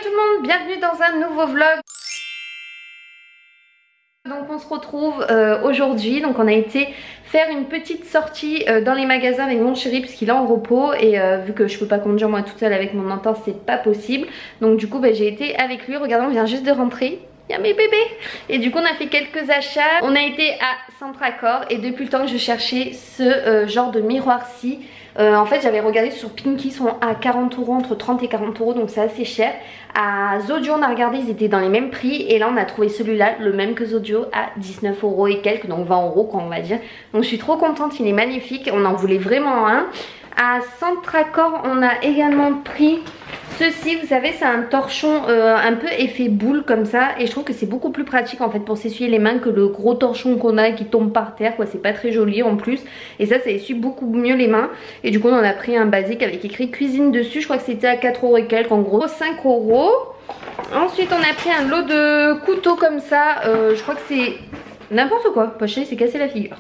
Hello tout le monde, bienvenue dans un nouveau vlog. Donc on se retrouve aujourd'hui, donc on a été faire une petite sortie dans les magasins avec mon chéri puisqu'il est en repos et vu que je peux pas conduire moi toute seule avec mon entorse, c'est pas possible. Donc du coup j'ai été avec lui, regardez on vient juste de rentrer. Il y a mes bébés. Et du coup on a fait quelques achats. On a été à Centracor et depuis le temps que je cherchais ce genre de miroir-ci. En fait j'avais regardé sur Pinky, ils sont à 40 €, entre 30 et 40 €, donc c'est assez cher. À Zodio on a regardé, ils étaient dans les mêmes prix et là on a trouvé celui-là, le même que Zodio, à 19 € et quelques, donc 20 € quoi on va dire. Donc je suis trop contente, il est magnifique, on en voulait vraiment un. À Centracor on a également pris ceci, vous savez c'est un torchon un peu effet boule comme ça et je trouve que c'est beaucoup plus pratique en fait pour s'essuyer les mains que le gros torchon qu'on a qui tombe par terre quoi, c'est pas très joli en plus et ça essuie beaucoup mieux les mains et du coup on en a pris un basique avec écrit cuisine dessus, je crois que c'était à 4 € et quelques, en gros 5 €. Ensuite on a pris un lot de couteaux comme ça, je crois que c'est n'importe quoi, Poché s'est cassé la figure.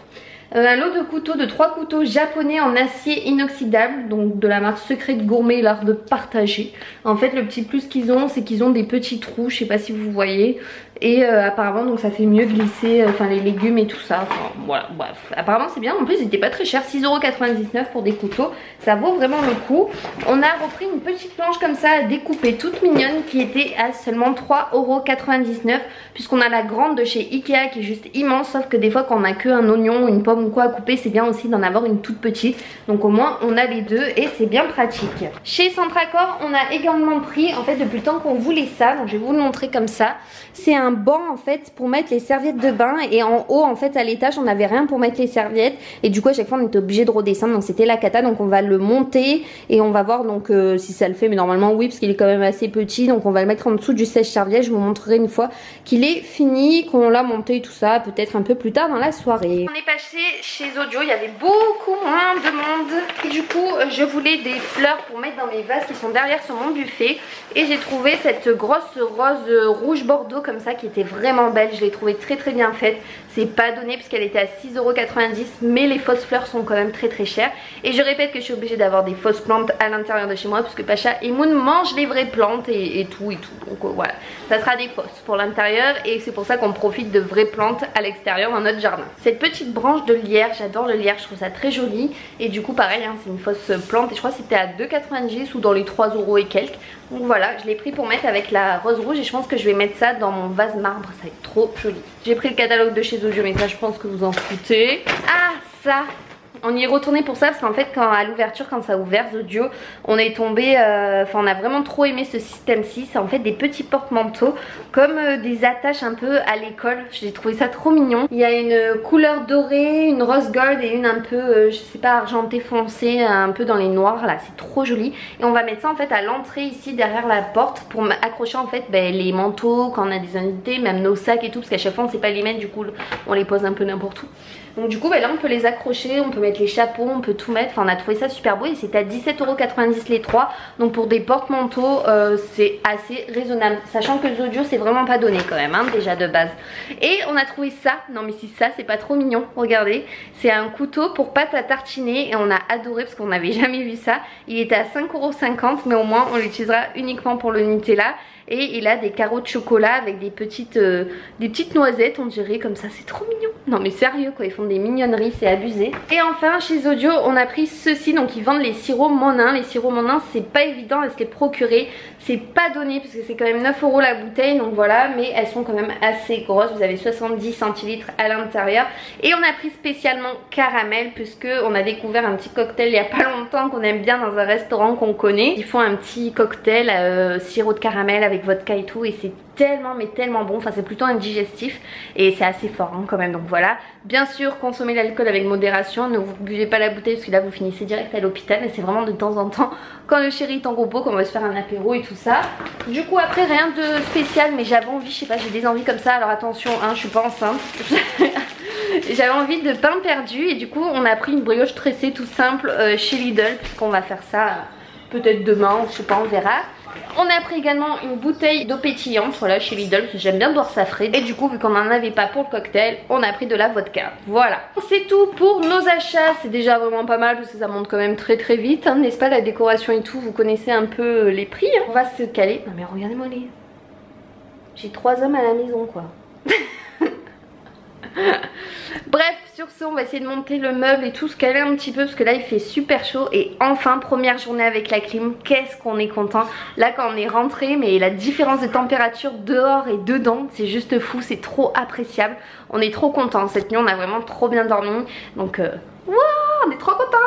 Un lot de couteaux, de 3 couteaux japonais en acier inoxydable, donc de la marque Secret Gourmet, l'art de partager. En fait le petit plus qu'ils ont c'est qu'ils ont des petits trous, je sais pas si vous voyez. Et apparemment donc ça fait mieux glisser les légumes et tout ça, enfin voilà, bref. Apparemment c'est bien, en plus ils étaient pas très chers, 6,99 € pour des couteaux, ça vaut vraiment le coup. On a repris une petite planche comme ça à découper, toute mignonne, qui était à seulement 3,99 € puisqu'on a la grande de chez Ikea qui est juste immense, sauf que des fois quand on a qu'un oignon, une pomme ou quoi à couper, c'est bien aussi d'en avoir une toute petite. Donc au moins on a les deux et c'est bien pratique. Chez Centracor on a également pris, en fait depuis le temps qu'on voulait ça, donc je vais vous le montrer comme ça. C'est un banc en fait pour mettre les serviettes de bain et en haut en fait à l'étage on n'avait rien pour mettre les serviettes et du coup à chaque fois on était obligé de redescendre, donc c'était la cata. Donc on va le monter et on va voir donc si ça le fait, mais normalement oui parce qu'il est quand même assez petit, donc on va le mettre en dessous du sèche-serviette. Je vous montrerai une fois qu'il est fini, qu'on l'a monté et tout ça, peut-être un peu plus tard dans la soirée. On est passé chez Zodio, il y avait beaucoup moins de monde et du coup je voulais des fleurs pour mettre dans mes vases qui sont derrière sur mon buffet et j'ai trouvé cette grosse rose rouge bordeaux comme ça qui était vraiment belle, je l'ai trouvée très bien faite. C'est pas donné puisqu'elle était à 6,90 € mais les fausses fleurs sont quand même très chères et je répète que je suis obligée d'avoir des fausses plantes à l'intérieur de chez moi parce que Pacha et Moon mangent les vraies plantes et tout donc voilà, ça sera des fausses pour l'intérieur et c'est pour ça qu'on profite de vraies plantes à l'extérieur dans notre jardin. Cette petite branche de lierre, j'adore le lierre, je trouve ça très joli et du coup pareil hein, c'est une fausse plante et je crois que c'était à 2,90 € ou dans les 3 € et quelques. Donc voilà, je l'ai pris pour mettre avec la rose rouge et je pense que je vais mettre ça dans mon vase marbre, ça va être trop joli. J'ai pris le catalogue de chez Zodio mais ça je pense que vous en foutez. Ah ça, on y est retourné pour ça parce qu'en fait quand à l'ouverture, quand ça a ouvert Zodio, on est tombé, on a vraiment trop aimé ce système-ci. C'est en fait des petits porte-manteaux comme des attaches un peu à l'école. J'ai trouvé ça trop mignon. Il y a une couleur dorée, une rose gold et une un peu, je sais pas, argenté foncé, un peu dans les noirs là. C'est trop joli. Et on va mettre ça en fait à l'entrée ici derrière la porte pour accrocher en fait les manteaux quand on a des invités, même nos sacs et tout, parce qu'à chaque fois on sait pas les mettre, du coup on les pose un peu n'importe où. Donc du coup là on peut les accrocher, on peut mettre les chapeaux, on peut tout mettre, enfin on a trouvé ça super beau et c'était à 17,90 € les 3. Donc pour des porte-manteaux c'est assez raisonnable, sachant que Zodio c'est vraiment pas donné quand même hein, déjà de base. Et on a trouvé ça, non mais si ça c'est pas trop mignon, regardez, c'est un couteau pour pâte à tartiner et on a adoré parce qu'on n'avait jamais vu ça. Il était à 5,50 € mais au moins on l'utilisera uniquement pour le Nutella. Et il a des carreaux de chocolat avec des petites noisettes on dirait comme ça, c'est trop mignon. Non mais sérieux quoi, ils font des mignonneries, c'est abusé. Et enfin chez Zodio on a pris ceci, donc ils vendent les sirops Monin. Les sirops Monin c'est pas évident à se les procurer, c'est pas donné parce que c'est quand même 9 € la bouteille, donc voilà, mais elles sont quand même assez grosses, vous avez 70 centilitres à l'intérieur. Et on a pris spécialement caramel puisque on a découvert un petit cocktail il y a pas longtemps qu'on aime bien dans un restaurant qu'on connaît. Ils font un petit cocktail sirop de caramel avec vodka et tout et c'est tellement mais tellement bon, enfin c'est plutôt un digestif et c'est assez fort hein, quand même. Donc voilà, bien sûr consommez l'alcool avec modération, ne vous buvez pas la bouteille parce que là vous finissez direct à l'hôpital, mais c'est vraiment de temps en temps quand le chéri est en repos qu'on va se faire un apéro et tout ça. Du coup après rien de spécial mais j'avais envie, je sais pas, j'ai des envies comme ça, alors attention hein, je suis pas enceinte. J'avais envie de pain perdu et du coup on a pris une brioche tressée tout simple chez Lidl puisqu'on va faire ça peut-être demain, je sais pas, on verra. On a pris également une bouteille d'eau pétillante, voilà, chez Lidl, parce que j'aime bien boire ça frais. Et du coup, vu qu'on n'en avait pas pour le cocktail, on a pris de la vodka. Voilà. C'est tout pour nos achats. C'est déjà vraiment pas mal parce que ça monte quand même très très vite, hein, n'est-ce pas, la décoration et tout. Vous connaissez un peu les prix. Hein. On va se caler. Non mais regardez-moi les... J'ai 3 hommes à la maison, quoi. Bref, sur ce, on va essayer de monter le meuble et tout, se caler un petit peu parce que là il fait super chaud. Et enfin, première journée avec la clim, qu'est-ce qu'on est content. Là quand on est rentré, mais la différence de température dehors et dedans, c'est juste fou, c'est trop appréciable. On est trop content. Cette nuit on a vraiment trop bien dormi. Donc wow, on est trop content.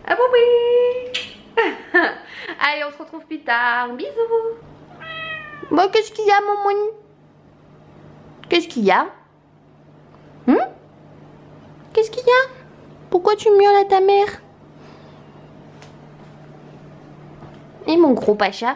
Ah bon oui. Allez, on se retrouve plus tard, bisous. Bon, qu'est-ce qu'il y a, maman? Qu'est-ce qu'il y a? Qu'est-ce qu'il y a? Pourquoi tu miaules à ta mère? Et mon gros pacha?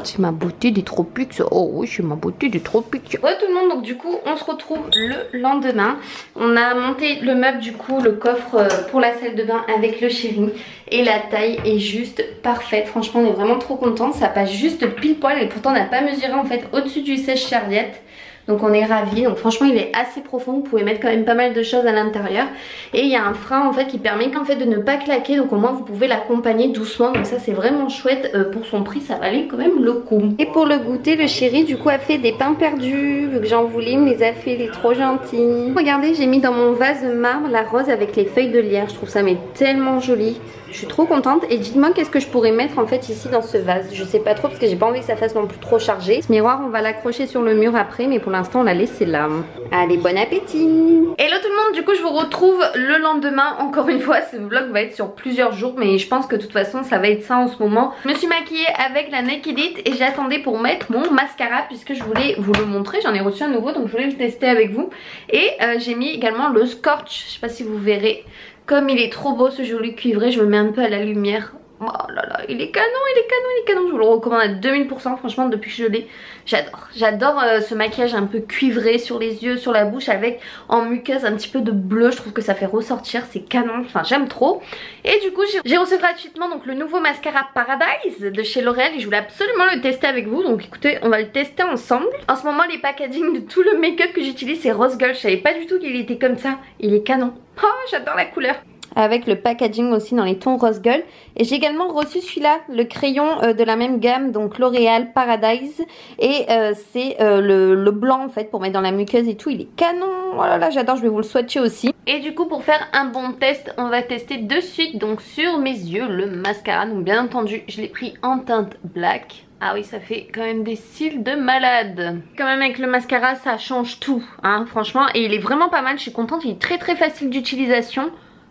C'est ma beauté des tropiques, ça. Oh oui, c'est ma beauté des tropiques. Ouais tout le monde, donc du coup on se retrouve le lendemain. On a monté le meuble, du coup le coffre pour la salle de bain avec le chéri. Et la taille est juste parfaite. Franchement on est vraiment trop contents. Ça passe juste pile poil et pourtant on n'a pas mesuré en fait au-dessus du sèche-serviette. Donc on est ravis. Donc franchement il est assez profond. Vous pouvez mettre quand même pas mal de choses à l'intérieur. Et il y a un frein en fait qui permet qu'en fait de ne pas claquer. Donc au moins vous pouvez l'accompagner doucement. Donc ça c'est vraiment chouette. Pour son prix ça valait quand même le coup. Et pour le goûter, le chéri du coup a fait des pains perdus. Vu que j'en voulais, il me les a fait. Il est trop gentil. Regardez, j'ai mis dans mon vase de marbre la rose avec les feuilles de lierre. Je trouve ça mais tellement joli. Je suis trop contente. Et dites-moi qu'est-ce que je pourrais mettre en fait ici dans ce vase. Je sais pas trop parce que j'ai pas envie que ça fasse non plus trop chargé. Ce miroir on va l'accrocher sur le mur après, mais pour l'instant on l'a laissé là. Allez, bon appétit. Hello tout le monde, du coup je vous retrouve le lendemain. Encore une fois ce vlog va être sur plusieurs jours, mais je pense que de toute façon ça va être ça en ce moment. Je me suis maquillée avec la Naked It et j'attendais pour mettre mon mascara puisque je voulais vous le montrer. J'en ai reçu un nouveau donc je voulais le tester avec vous. Et j'ai mis également le Scorch, je sais pas si vous verrez. Comme il est trop beau ce joli cuivré, je me mets un peu à la lumière. Oh là là, il est canon, il est canon, il est canon. Je vous le recommande à 2000%, franchement, depuis que je l'ai. J'adore. J'adore ce maquillage un peu cuivré sur les yeux, sur la bouche, avec en muqueuse un petit peu de bleu. Je trouve que ça fait ressortir, c'est canon. Enfin, j'aime trop. Et du coup, j'ai reçu gratuitement donc le nouveau mascara Paradise de chez L'Oréal. Et je voulais absolument le tester avec vous. Donc écoutez, on va le tester ensemble. En ce moment, les packaging de tout le make-up que j'utilise, c'est Rose Gold. Je savais pas du tout qu'il était comme ça. Il est canon. Oh, j'adore la couleur. Avec le packaging aussi dans les tons rose gold. Et j'ai également reçu celui-là, le crayon de la même gamme, donc L'Oréal Paradise. Et c'est le blanc en fait pour mettre dans la muqueuse et tout. Il est canon, oh là là, j'adore, je vais vous le swatcher aussi. Et du coup pour faire un bon test, on va tester de suite donc sur mes yeux le mascara. Donc bien entendu je l'ai pris en teinte black. Ah oui, ça fait quand même des cils de malade. Quand même avec le mascara ça change tout hein, franchement. Et il est vraiment pas mal, je suis contente, il est très très facile d'utilisation.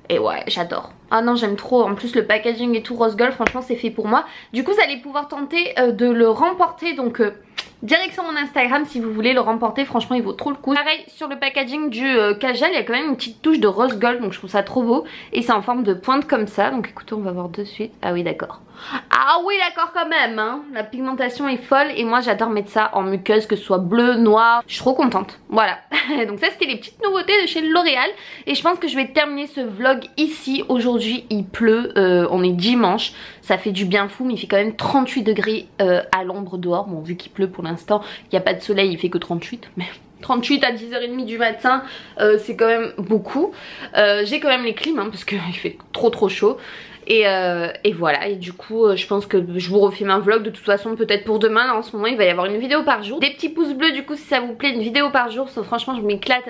Et ouais, j'adore. Ah non, j'aime trop. En plus, le packaging et tout rose gold, franchement, c'est fait pour moi. Du coup, vous allez pouvoir tenter de le remporter. Donc, direction mon Instagram si vous voulez le remporter. Franchement, il vaut trop le coup. Pareil, sur le packaging du Kajal, il y a quand même une petite touche de rose gold. Donc, je trouve ça trop beau. Et c'est en forme de pointe comme ça. Donc, écoutez, on va voir de suite. Ah oui, d'accord. Ah oui, d'accord quand même. Hein. La pigmentation est folle. Et moi, j'adore mettre ça en muqueuse, que ce soit bleu, noir. Je suis trop contente. Voilà. Donc, ça, c'était les petites nouveautés de chez L'Oréal. Et je pense que je vais terminer ce vlog ici. Aujourd'hui, il pleut. On est dimanche. Ça fait du bien fou. Mais il fait quand même 38 degrés à l'ombre dehors. Bon, vu qu'il pleut pour l'instant, il n'y a pas de soleil. Il fait que 38. Mais 38 à 10h30 du matin, c'est quand même beaucoup. J'ai quand même les clims, hein, parce qu'il fait trop chaud. Et voilà, et du coup je pense que je vous refilme un vlog de toute façon peut-être pour demain. Là en ce moment il va y avoir une vidéo par jour. Des petits pouces bleus du coup si ça vous plaît, une vidéo par jour. Franchement je m'éclate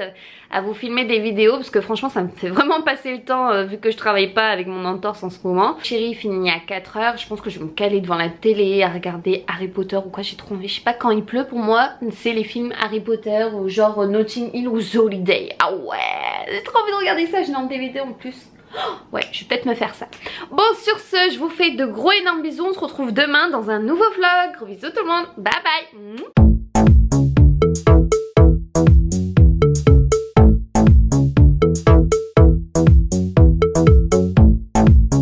à vous filmer des vidéos parce que franchement ça me fait vraiment passer le temps vu que je travaille pas avec mon entorse en ce moment. Chérie finit à 4 h, je pense que je vais me caler devant la télé à regarder Harry Potter ou quoi, j'ai trop envie. Je sais pas, quand il pleut pour moi c'est les films Harry Potter ou genre Notting Hill ou The Holiday. Ah ouais, j'ai trop envie de regarder ça, j'ai dans le DVD en plus. Ouais, je vais peut-être me faire ça. Bon, sur ce, je vous fais de gros énormes bisous. On se retrouve demain dans un nouveau vlog. Gros bisous tout le monde. Bye bye.